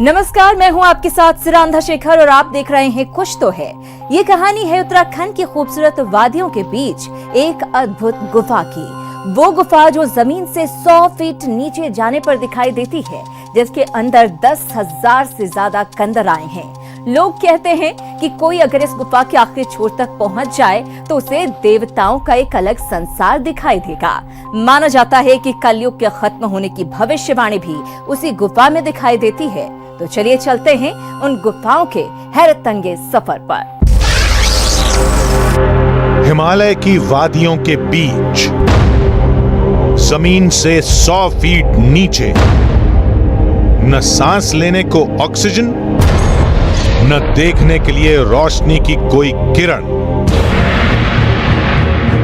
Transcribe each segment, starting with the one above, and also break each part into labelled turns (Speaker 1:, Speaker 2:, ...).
Speaker 1: नमस्कार, मैं हूं आपके साथ सिरांधा शेखर और आप देख रहे हैं कुछ तो है। ये कहानी है उत्तराखंड की खूबसूरत वादियों के बीच एक अद्भुत गुफा की। वो गुफा जो जमीन से 100 फीट नीचे जाने पर दिखाई देती है, जिसके अंदर 10,000 से ज्यादा कंदर आए हैं। लोग कहते हैं कि कोई अगर इस गुफा के आखिरी छोर तक पहुंच जाए तो उसे देवताओं का एक अलग संसार दिखाई देगा। माना जाता है कि कलयुग के खत्म होने की भविष्यवाणी भी उसी गुफा में दिखाई देती है। तो चलिए चलते हैं उन गुफाओं के हैरतअंगेज सफर पर।
Speaker 2: हिमालय की वादियों के बीच जमीन से 100 फीट नीचे, न सांस लेने को ऑक्सीजन, न देखने के लिए रोशनी की कोई किरण,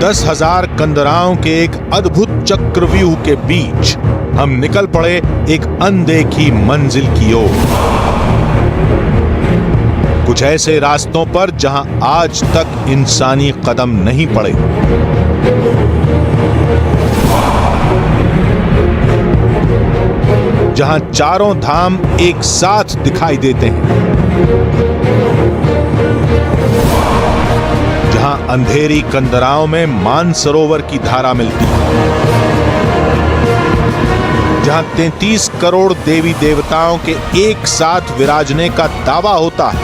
Speaker 2: 10,000 कंदराओं के एक अद्भुत चक्रव्यूह के बीच हम निकल पड़े एक अनदेखी मंजिल की ओर। कुछ ऐसे रास्तों पर जहां आज तक इंसानी कदम नहीं पड़े। जहां चारों धाम एक साथ दिखाई देते हैं, जहां अंधेरी कंदराओं में मानसरोवर की धारा मिलती है, जहां 33 करोड़ देवी देवताओं के एक साथ विराजने का दावा होता है,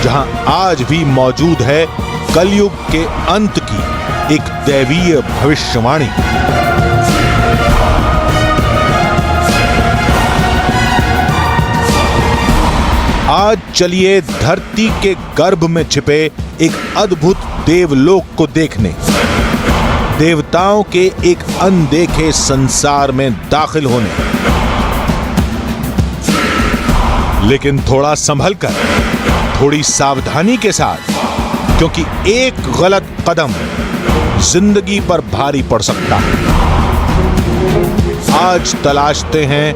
Speaker 2: जहां आज भी मौजूद है कलयुग के अंत की एक दैवीय भविष्यवाणी। आज चलिए धरती के गर्भ में छिपे एक अद्भुत देवलोक को देखने, देवताओं के एक अनदेखे संसार में दाखिल होने। लेकिन थोड़ा संभल कर, थोड़ी सावधानी के साथ, क्योंकि एक गलत कदम जिंदगी पर भारी पड़ सकता है। आज तलाशते हैं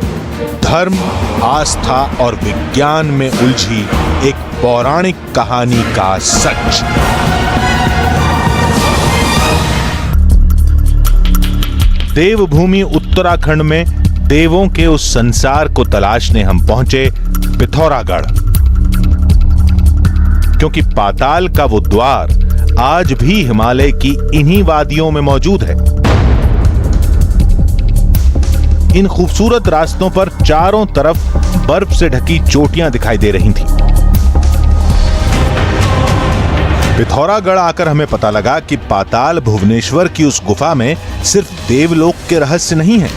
Speaker 2: धर्म, आस्था और विज्ञान में उलझी एक पौराणिक कहानी का सच। देवभूमि उत्तराखंड में देवों के उस संसार को तलाशने हम पहुंचे पिथौरागढ़, क्योंकि पाताल का वो द्वार आज भी हिमालय की इन्हीं वादियों में मौजूद है। इन खूबसूरत रास्तों पर चारों तरफ बर्फ से ढकी चोटियां दिखाई दे रही थीं। पिथौरागढ़ आकर हमें पता लगा कि पाताल भुवनेश्वर की उस गुफा में सिर्फ देवलोक के रहस्य नहीं है,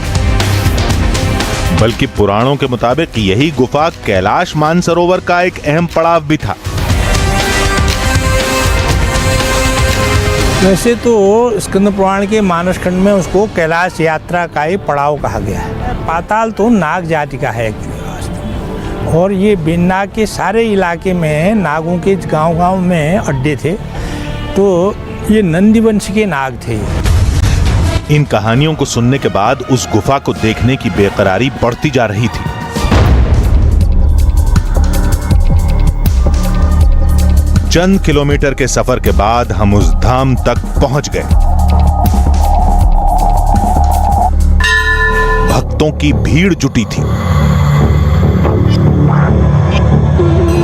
Speaker 2: बल्कि पुराणों के मुताबिक यही गुफा कैलाश मानसरोवर का एक अहम पड़ाव भी था।
Speaker 3: वैसे तो स्कंद पुराण के मानसखंड में उसको कैलाश यात्रा का ही पड़ाव कहा गया है। पाताल तो नाग जाति का है एक्चुअली, और ये बेन्नाग के सारे इलाके में नागों के गांव-गांव में अड्डे थे, तो ये नंदी वंश के नाग थे।
Speaker 2: इन कहानियों को सुनने के बाद उस गुफा को देखने की बेकरारी बढ़ती जा रही थी। चंद किलोमीटर के सफर के बाद हम उस धाम तक पहुंच गए। भक्तों की भीड़ जुटी थी,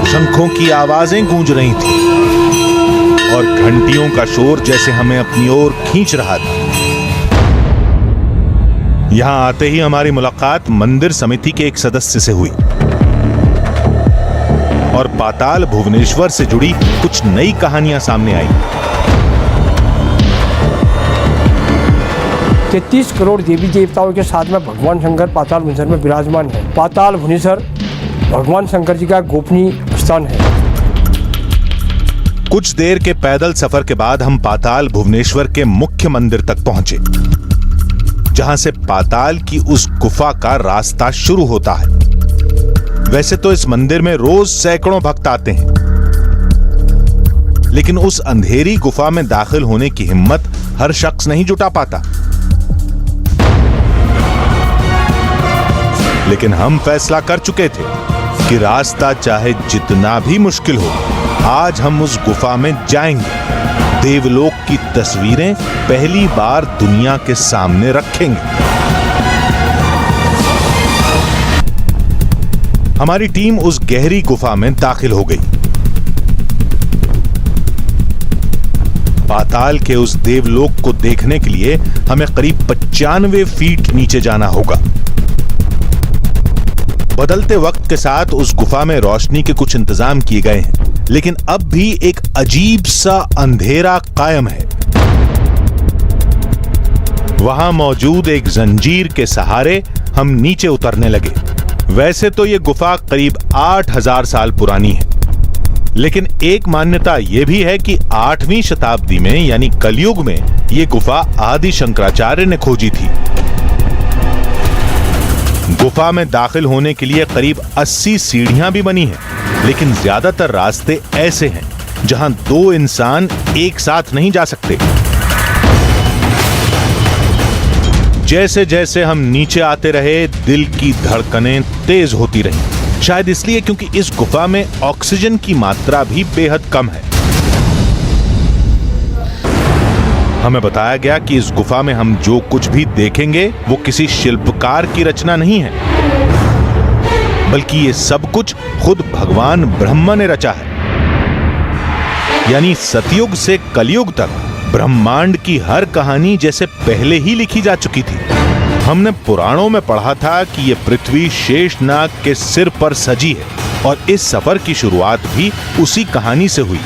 Speaker 2: शंखों की आवाजें गूंज रही थी और घंटियों का शोर जैसे हमें अपनी ओर खींच रहा था। यहां आते ही हमारी मुलाकात मंदिर समिति के एक सदस्य से हुई और पाताल भुवनेश्वर से जुड़ी कुछ नई कहानियां सामने आई।
Speaker 4: 33 करोड़ देवी देवताओं के साथ में भगवान शंकर पाताल भुवनेश्वर में विराजमान है। पाताल भुवनेश्वर भगवान शंकर जी का गोपनीय स्थान है।
Speaker 2: कुछ देर के पैदल सफर के बाद हम पाताल भुवनेश्वर के मुख्य मंदिर तक पहुंचे, जहां से पाताल की उस गुफा का रास्ता शुरू होता है। वैसे तो इस मंदिर में रोज सैकड़ों भक्त आते हैं, लेकिन उस अंधेरी गुफा में दाखिल होने की हिम्मत हर शख्स नहीं जुटा पाता। लेकिन हम फैसला कर चुके थे कि रास्ता चाहे जितना भी मुश्किल हो, आज हम उस गुफा में जाएंगे, देवलोक की तस्वीरें पहली बार दुनिया के सामने रखेंगे। हमारी टीम उस गहरी गुफा में दाखिल हो गई। पाताल के उस देवलोक को देखने के लिए हमें करीब 95 फीट नीचे जाना होगा। बदलते वक्त के साथ उस गुफा में रोशनी के कुछ इंतजाम किए गए हैं, लेकिन अब भी एक अजीब सा अंधेरा कायम है। वहां मौजूद एक जंजीर के सहारे हम नीचे उतरने लगे। वैसे तो यह गुफा करीब 8000 साल पुरानी है, लेकिन एक मान्यता यह भी है कि 8वीं शताब्दी में यानी कलयुग में यह गुफा आदि शंकराचार्य ने खोजी थी। गुफा में दाखिल होने के लिए करीब 80 सीढ़ियां भी बनी हैं, लेकिन ज्यादातर रास्ते ऐसे हैं जहां 2 इंसान एक साथ नहीं जा सकते। जैसे जैसे हम नीचे आते रहे, दिल की धड़कनें तेज होती रहीं। शायद इसलिए क्योंकि इस गुफा में ऑक्सीजन की मात्रा भी बेहद कम है। हमें बताया गया कि इस गुफा में हम जो कुछ भी देखेंगे वो किसी शिल्पकार की रचना नहीं है, बल्कि ये सब कुछ खुद भगवान ब्रह्मा ने रचा है। यानी सतयुग से कलयुग तक ब्रह्मांड की हर कहानी जैसे पहले ही लिखी जा चुकी थी। हमने पुराणों में पढ़ा था कि यह पृथ्वी शेषनाग के सिर पर सजी है, और इस सफर की शुरुआत भी उसी कहानी से हुई।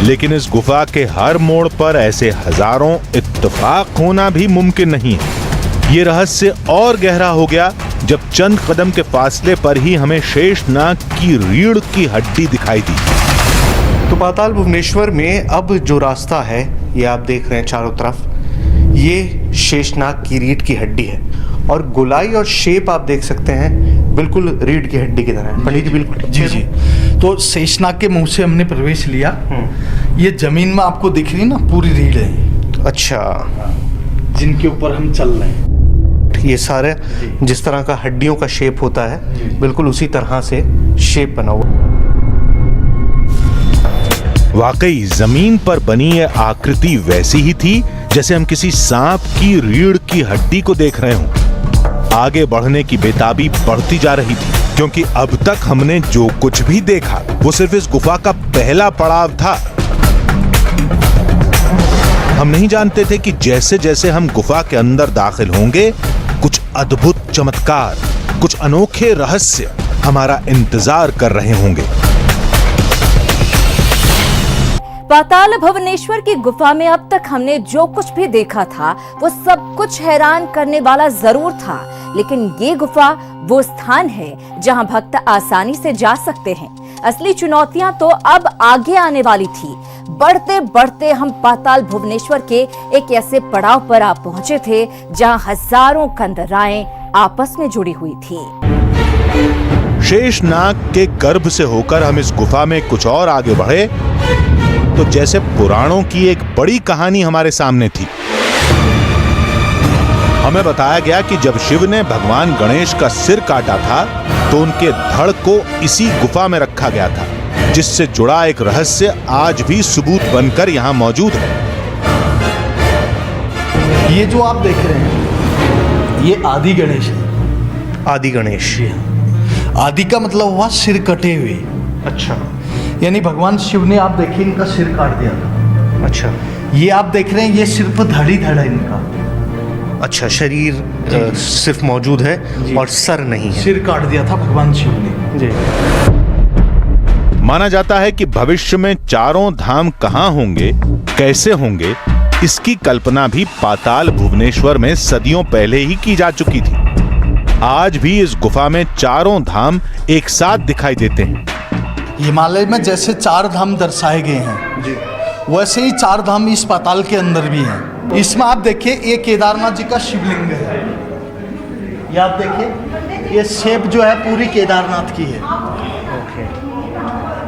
Speaker 2: लेकिन इस गुफा के हर मोड़ पर ऐसे हजारों इत्तेफाक होना भी मुमकिन नहीं है। यह रहस्य और गहरा हो गया जब चंद कदम के फासले पर ही हमें शेषनाग की रीढ़ की हड्डी दिखाई दी।
Speaker 5: तो पाताल भुवनेश्वर में अब जो रास्ता है, ये आप देख रहे हैं चारों तरफ, ये शेषनाग की रीढ़ की हड्डी है, और गोलाई और शेप आप देख सकते हैं बिल्कुल रीढ़ की हड्डी की तरह है। पंडित जी बिल्कुल
Speaker 6: जी जी। तो शेषनाग के मुंह से हमने प्रवेश लिया। ये जमीन में आपको दिख रही ना, पूरी रीढ़ है।
Speaker 5: अच्छा,
Speaker 6: जिनके ऊपर हम चल रहे हैं।
Speaker 5: ये सारे जिस तरह का हड्डियों का शेप होता है, बिल्कुल उसी तरह से शेप बना हुआ।
Speaker 2: वाकई जमीन पर बनी यह आकृति वैसी ही थी जैसे हम किसी सांप की रीढ़ की हड्डी को देख रहे हों। आगे बढ़ने की बेताबी बढ़ती जा रही थी, क्योंकि अब तक हमने जो कुछ भी देखा वो सिर्फ इस गुफा का पहला पड़ाव था। हम नहीं जानते थे कि जैसे जैसे हम गुफा के अंदर दाखिल होंगे, कुछ अद्भुत चमत्कार, कुछ अनोखे रहस्य हमारा इंतजार कर रहे होंगे।
Speaker 1: पाताल भुवनेश्वर की गुफा में अब तक हमने जो कुछ भी देखा था वो सब कुछ हैरान करने वाला जरूर था, लेकिन ये गुफा वो स्थान है जहां भक्त आसानी से जा सकते हैं। असली चुनौतियां तो अब आगे आने वाली थी। बढ़ते बढ़ते हम पाताल भुवनेश्वर के एक ऐसे पड़ाव पर आ पहुंचे थे जहां हजारों कंदराएं आपस में जुड़ी हुई थी।
Speaker 2: शेषनाग के गर्भ से होकर हम इस गुफा में कुछ और आगे बढ़े तो जैसे पुराणों की एक बड़ी कहानी हमारे सामने थी। हमें बताया गया कि जब शिव ने भगवान गणेश का सिर काटा था तो उनके धड़ को इसी गुफा में रखा गया था, जिससे जुड़ा एक रहस्य आज भी सबूत बनकर यहां मौजूद है।
Speaker 6: ये जो आप देख रहे हैं, ये आदि गणेश है।
Speaker 5: आदि गणेश,
Speaker 6: आदि का मतलब हुआ सिर कटे हुए।
Speaker 5: अच्छा,
Speaker 6: यानी भगवान शिव ने, आप देखिए, इनका सिर काट दिया था।
Speaker 5: अच्छा,
Speaker 6: ये आप देख रहे हैं, ये सिर्फ धड़ी धड़ है इनका।
Speaker 5: अच्छा, शरीर सिर्फ मौजूद है और सर नहीं है।
Speaker 6: सिर काट दिया था भगवान शिव ने
Speaker 5: जी।
Speaker 2: माना जाता है कि भविष्य में चारों धाम कहां होंगे, कैसे होंगे, इसकी कल्पना भी पाताल भुवनेश्वर में सदियों पहले ही की जा चुकी थी। आज भी इस गुफा में चारों धाम एक साथ दिखाई देते हैं।
Speaker 6: हिमालय में जैसे 4 धाम दर्शाए गए हैं जी, वैसे ही 4 धाम इस पाताल के अंदर भी हैं। इसमें आप देखिए, ये केदारनाथ जी का शिवलिंग है। ये आप देखिए, ये शेप जो है पूरी केदारनाथ की है।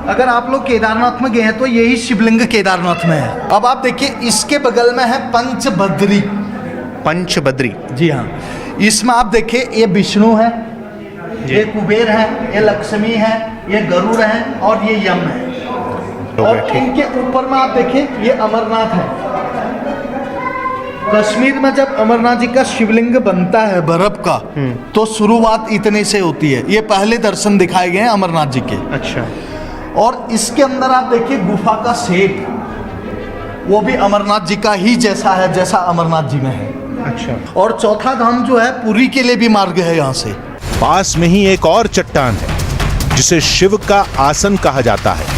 Speaker 6: अगर आप लोग केदारनाथ में गए हैं तो यही शिवलिंग केदारनाथ में है। अब आप देखिए, इसके बगल में है पंचबद्री।
Speaker 5: पंचबद्री,
Speaker 6: जी हाँ। इसमें आप देखिए, ये विष्णु है, ये कुबेर है, ये लक्ष्मी है, ये गरुड़ है और ये यम है। और इनके ऊपर में आप देखिए, ये अमरनाथ है। कश्मीर में जब अमरनाथ जी का शिवलिंग बनता है बर्फ का, तो शुरुआत इतने से होती है। ये पहले दर्शन दिखाए गए हैं अमरनाथ जी के।
Speaker 5: अच्छा।
Speaker 6: और इसके अंदर आप देखिए गुफा का शेप, वो भी अमरनाथ जी का ही जैसा है जैसा अमरनाथ जी में है।
Speaker 5: अच्छा।
Speaker 6: और चौथा धाम जो है पुरी के लिए भी मार्ग है यहाँ से।
Speaker 2: पास में ही एक और चट्टान है जिसे शिव का आसन कहा जाता है।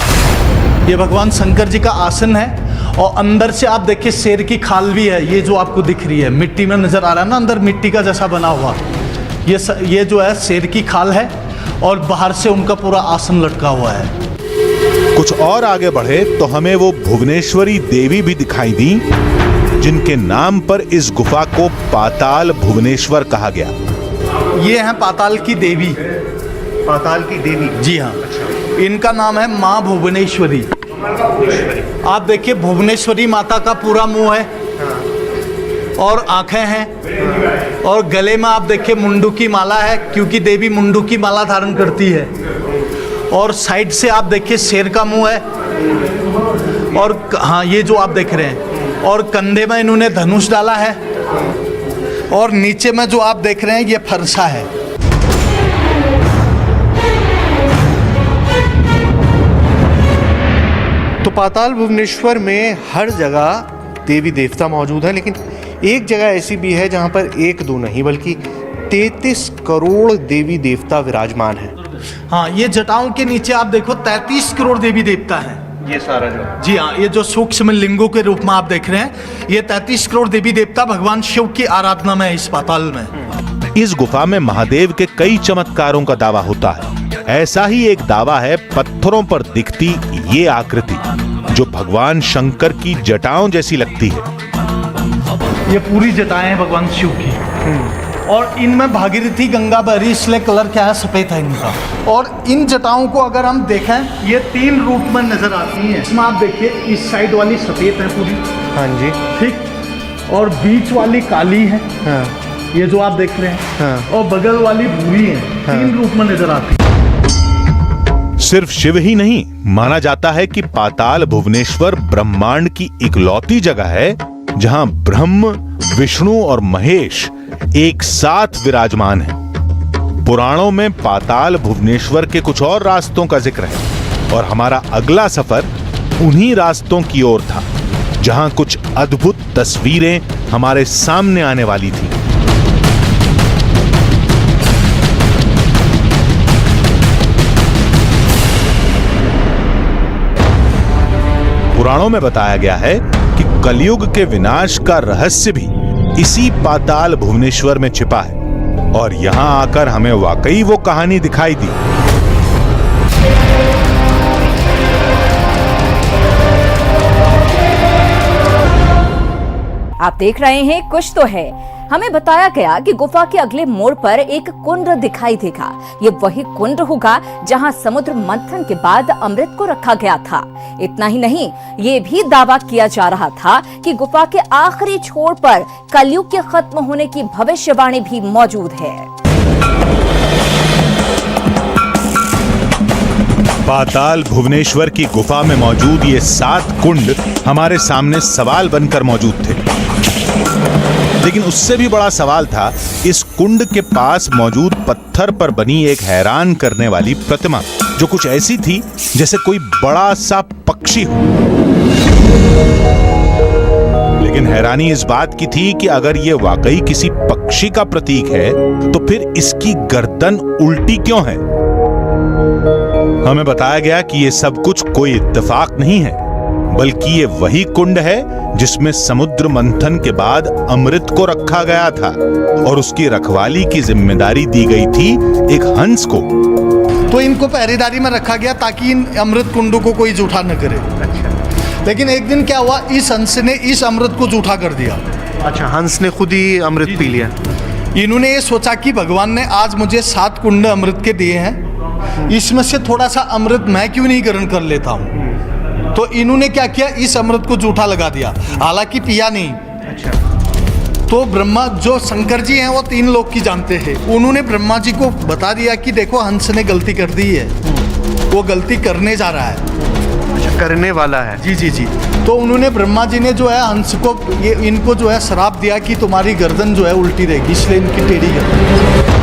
Speaker 6: ये भगवान शंकर जी का आसन है और अंदर से आप देखिए शेर की खाल भी है। ये जो आपको दिख रही है मिट्टी में नजर आ रहा है ना, अंदर मिट्टी का जैसा बना हुआ, ये जो है शेर की खाल है और बाहर से उनका पूरा आसन लटका हुआ है।
Speaker 2: कुछ और आगे बढ़े तो हमें वो भुवनेश्वरी देवी भी दिखाई दी जिनके नाम पर इस गुफा को पाताल भुवनेश्वर कहा गया।
Speaker 6: ये है पाताल की देवी।
Speaker 5: पाताल की देवी।
Speaker 6: जी हाँ। इनका नाम है माँ भुवनेश्वरी। आप देखिए भुवनेश्वरी माता का पूरा मुंह है और आंखें हैं और गले में आप देखिए मुंडू की माला है, क्योंकि देवी मुंडू की माला धारण करती है। और साइड से आप देखिए शेर का मुंह है और हाँ ये जो आप देख रहे हैं, और कंधे में इन्होंने धनुष डाला है और नीचे में जो आप देख रहे हैं ये फरसा है।
Speaker 5: तो पाताल भुवनेश्वर में हर जगह देवी देवता मौजूद है, लेकिन एक जगह ऐसी भी है जहां पर एक दो नहीं बल्कि 33 करोड़ देवी देवता विराजमान हैं।
Speaker 6: हाँ, ये जटाओं के नीचे आप देखो 33 करोड़ देवी देवता हैं।
Speaker 5: ये सारा जो,
Speaker 6: जी हाँ, ये जो सूक्ष्म लिंगों के रूप में आप देख रहे हैं, ये 33 करोड़ देवी देवता भगवान शिव की आराधना में है इस पाताल में।
Speaker 2: इस गुफा में महादेव के कई चमत्कारों का दावा होता है। ऐसा ही एक दावा है पत्थरों पर दिखती ये आकृति जो भगवान शंकर की जटाओं जैसी लगती है।
Speaker 6: ये पूरी जटाएं हैं भगवान शिव की और इनमें भागीरथी गंगा बह रही, इसलिए कलर क्या है सफेद है इनका। और इन जटाओं को अगर हम देखें ये 3 रूप में नजर आती हैं। इसमें आप देखिए इस साइड वाली सफेद है पूरी,
Speaker 5: हाँ जी,
Speaker 6: ठीक, और बीच वाली काली है,
Speaker 5: हाँ,
Speaker 6: ये जो आप देख रहे हैं,
Speaker 5: हाँ,
Speaker 6: और बगल वाली भूरी है।
Speaker 5: हाँ।
Speaker 6: 3 रूप में नजर आती है।
Speaker 2: सिर्फ शिव ही नहीं, माना जाता है कि पाताल भुवनेश्वर ब्रह्मांड की इकलौती जगह है जहां ब्रह्म, विष्णु और महेश एक साथ विराजमान हैं। पुराणों में पाताल भुवनेश्वर के कुछ और रास्तों का जिक्र है और हमारा अगला सफर उन्हीं रास्तों की ओर था जहां कुछ अद्भुत तस्वीरें हमारे सामने आने वाली थी। पुराणों में बताया गया है कि कलयुग के विनाश का रहस्य भी इसी पाताल भुवनेश्वर में छिपा है और यहां आकर हमें वाकई वो कहानी दिखाई दी।
Speaker 1: आप देख रहे हैं कुछ तो है। हमें बताया गया कि गुफा के अगले मोड़ पर एक कुंड दिखाई देगा। ये वही कुंड होगा जहां समुद्र मंथन के बाद अमृत को रखा गया था। इतना ही नहीं, ये भी दावा किया जा रहा था कि गुफा के आखिरी छोर पर कलयुग के खत्म होने की भविष्यवाणी भी मौजूद है।
Speaker 2: पाताल भुवनेश्वर की गुफा में मौजूद ये 7 कुंड हमारे सामने सवाल बनकर मौजूद थे, लेकिन उससे भी बड़ा सवाल था इस कुंड के पास मौजूद पत्थर पर बनी एक हैरान करने वाली प्रतिमा, जो कुछ ऐसी थी जैसे कोई बड़ा सा पक्षी हो। लेकिन हैरानी इस बात की थी कि अगर ये वाकई किसी पक्षी का प्रतीक है तो फिर इसकी गर्दन उल्टी क्यों है। हमें बताया गया कि ये सब कुछ कोई इत्तेफाक नहीं है, बल्कि ये वही कुंड है जिसमें समुद्र मंथन के बाद अमृत को रखा गया था और उसकी रखवाली की जिम्मेदारी दी गई थी एक हंस को।
Speaker 6: तो इनको पहरेदारी में रखा गया ताकि इन अमृत कुंडों को कोई जूठा न करे।
Speaker 5: अच्छा।
Speaker 6: लेकिन एक दिन क्या हुआ, इस हंस ने इस अमृत को जूठा कर दिया।
Speaker 5: अच्छा, हंस ने खुद ही अमृत पी लिया।
Speaker 6: इन्होंने ये सोचा कि भगवान ने आज मुझे 7 कुंड अमृत के दिए हैं, इसमें से थोड़ा सा अमृत मैं क्यों नहीं ग्रहण कर लेता हूँ। तो इन्होंने क्या किया, इस अमृत को जूठा लगा दिया, हालांकि पिया नहीं।
Speaker 5: अच्छा।
Speaker 6: तो ब्रह्मा, जो शंकर जी हैं वो 3 लोक की जानते हैं, उन्होंने ब्रह्मा जी को बता दिया कि देखो हंस ने गलती कर दी है, वो गलती करने जा रहा है।
Speaker 5: अच्छा, करने वाला है।
Speaker 6: जी जी जी। तो उन्होंने ब्रह्मा जी ने जो है हंस को ये इनको जो है श्राप दिया कि तुम्हारी गर्दन जो है उल्टी रहेगी, इसलिए इनकी टेढ़ी गर्दन।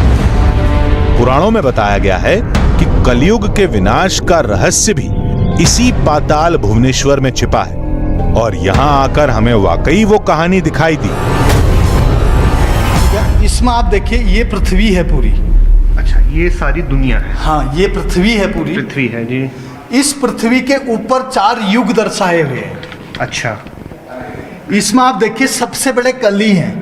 Speaker 2: पुराणों में बताया गया है कि कलयुग के विनाश का रहस्य भी इसी पाताल भुवनेश्वर में छिपा है और यहाँ आकर हमें वाकई वो कहानी दिखाई दी।
Speaker 6: इसमें आप देखिए ये पृथ्वी है पूरी।
Speaker 5: अच्छा, ये सारी दुनिया है।
Speaker 6: हाँ, ये पृथ्वी है पूरी।
Speaker 5: पृथ्वी है जी।
Speaker 6: इस पृथ्वी के ऊपर 4 युग दर्शाए हुए हैं।
Speaker 5: अच्छा,
Speaker 6: इसमें आप देखिए सबसे बड़े कली हैं।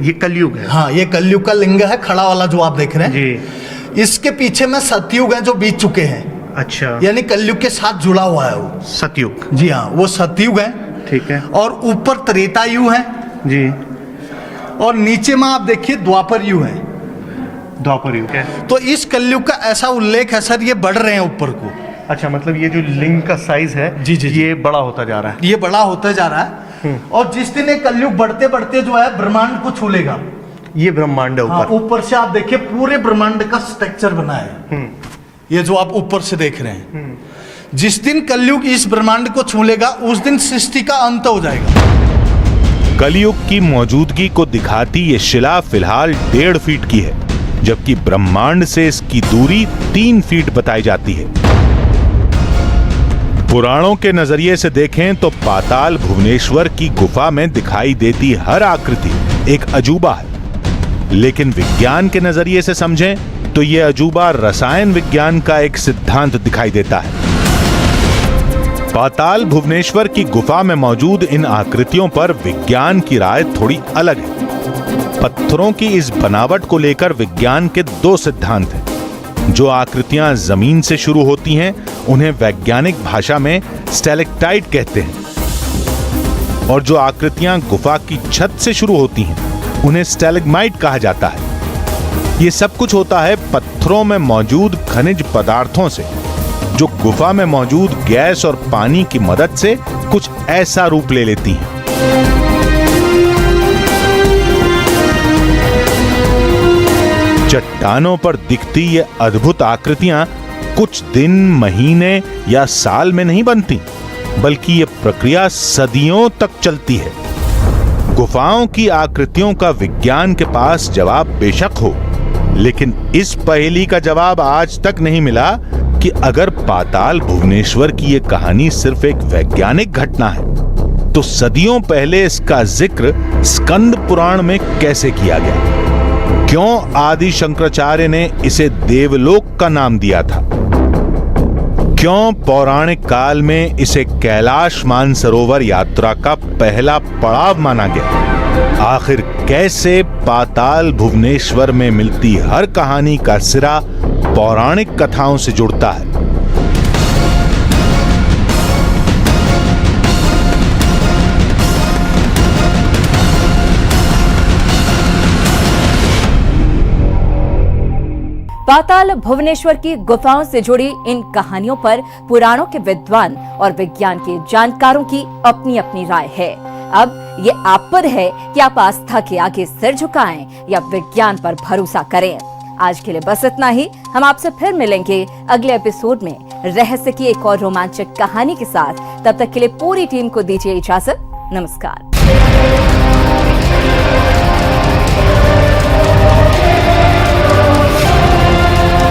Speaker 5: ये कलयुग है।
Speaker 6: हाँ, ये कलयुग का लिंग है, खड़ा वाला जो आप देख रहे हैं
Speaker 5: जी।
Speaker 6: इसके पीछे में सतयुग है जो बीत चुके हैं।
Speaker 5: अच्छा,
Speaker 6: यानी कलयुग के साथ जुड़ा हुआ है वो।
Speaker 5: सतयुग।
Speaker 6: जी हाँ, वो सतयुग है।
Speaker 5: ठीक है।
Speaker 6: और ऊपर त्रेतायुग है
Speaker 5: जी।
Speaker 6: और नीचे में आप देखिए द्वापर युग है।
Speaker 5: द्वापर युग है।
Speaker 6: तो इस कलयुग का ऐसा उल्लेख है सर, ये बढ़ रहे हैं ऊपर को।
Speaker 5: अच्छा, मतलब ये जो लिंग का साइज है
Speaker 6: जी जी,
Speaker 5: ये बड़ा होता जा रहा है।
Speaker 6: ये बड़ा होता जा रहा है। और जिस दिन ये कलयुग बढ़ते बढ़ते जो है ब्रह्मांड को छू लेगा।
Speaker 5: ये ब्रह्मांड है
Speaker 6: हाँ,
Speaker 5: ऊपर।
Speaker 6: ऊपर से आप देखिए पूरे ब्रह्मांड का स्ट्रक्चर बना है। ये जो आप ऊपर से देख रहे हैं, जिस दिन कलयुग इस ब्रह्मांड को छू लेगा उस दिन सृष्टि का अंत हो जाएगा।
Speaker 2: कलयुग की मौजूदगी को दिखाती ये शिला फिलहाल 1.5 फीट की है, जबकि ब्रह्मांड से इसकी दूरी 3 फीट बताई जाती है। पुराणों के नजरिए से देखें तो पाताल भुवनेश्वर की गुफा में दिखाई देती हर आकृति एक अजूबा है, लेकिन विज्ञान के नजरिए से समझें तो यह अजूबा रसायन विज्ञान का एक सिद्धांत दिखाई देता है। पाताल भुवनेश्वर की गुफा में मौजूद इन आकृतियों पर विज्ञान की राय थोड़ी अलग है। पत्थरों की इस बनावट को लेकर विज्ञान के 2 सिद्धांत हैं। जो आकृतियां जमीन से शुरू होती हैं उन्हें वैज्ञानिक भाषा में स्टैलेक्टाइट कहते हैं, और जो आकृतियां गुफा की छत से शुरू होती हैं उन्हें स्टैलेग्माइट कहा जाता है। ये सब कुछ होता है पत्थरों में मौजूद खनिज पदार्थों से, जो गुफा में मौजूद गैस और पानी की मदद से कुछ ऐसा रूप ले लेती हैं। चट्टानों पर दिखती ये अद्भुत आकृतियां कुछ दिन, महीने या साल में नहीं बनती, बल्कि ये प्रक्रिया सदियों तक चलती है। गुफाओं की आकृतियों का विज्ञान के पास जवाब बेशक हो, लेकिन इस पहेली का जवाब आज तक नहीं मिला कि अगर पाताल भुवनेश्वर की ये कहानी सिर्फ एक वैज्ञानिक घटना है तो सदियों पहले इसका जिक्र स्कंद पुराण में कैसे किया गया? क्यों आदि शंकराचार्य ने इसे देवलोक का नाम दिया था? क्यों पौराणिक काल में इसे कैलाश मानसरोवर यात्रा का पहला पड़ाव माना गया? आखिर कैसे पाताल भुवनेश्वर में मिलती हर कहानी का सिरा पौराणिक कथाओं से जुड़ता है?
Speaker 1: पाताल भुवनेश्वर की गुफाओं से जुड़ी इन कहानियों पर पुराणों के विद्वान और विज्ञान के जानकारों की अपनी अपनी राय है। अब ये आप पर है कि आप आस्था के आगे सिर झुकाएं या विज्ञान पर भरोसा करें। आज के लिए बस इतना ही। हम आपसे फिर मिलेंगे अगले एपिसोड में रहस्य की एक और रोमांचक कहानी के साथ। तब तक के लिए पूरी टीम को दीजिए इजाजत। नमस्कार।